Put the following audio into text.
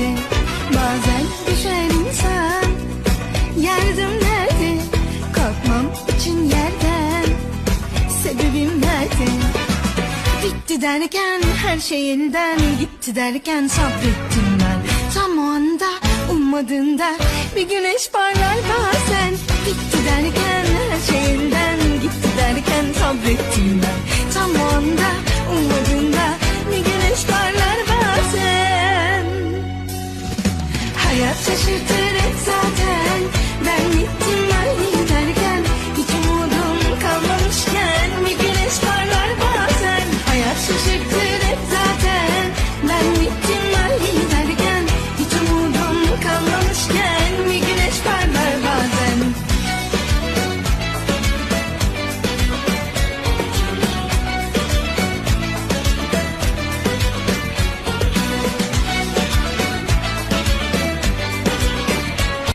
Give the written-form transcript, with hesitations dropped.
nerede? Bazen düşer insan. Yardım nerede? Kalkmam için yerden. Sebebim nerede? Bitti derken her şey elden gitti derken sabrettim ben. Tam o anda ummadığında bir güneş parlar bazen. Bitti derken her şey elden gitti derken sabrettim ben. Tam o anda ummadığında bir güneş parlar bazen. Hayat şaşırtır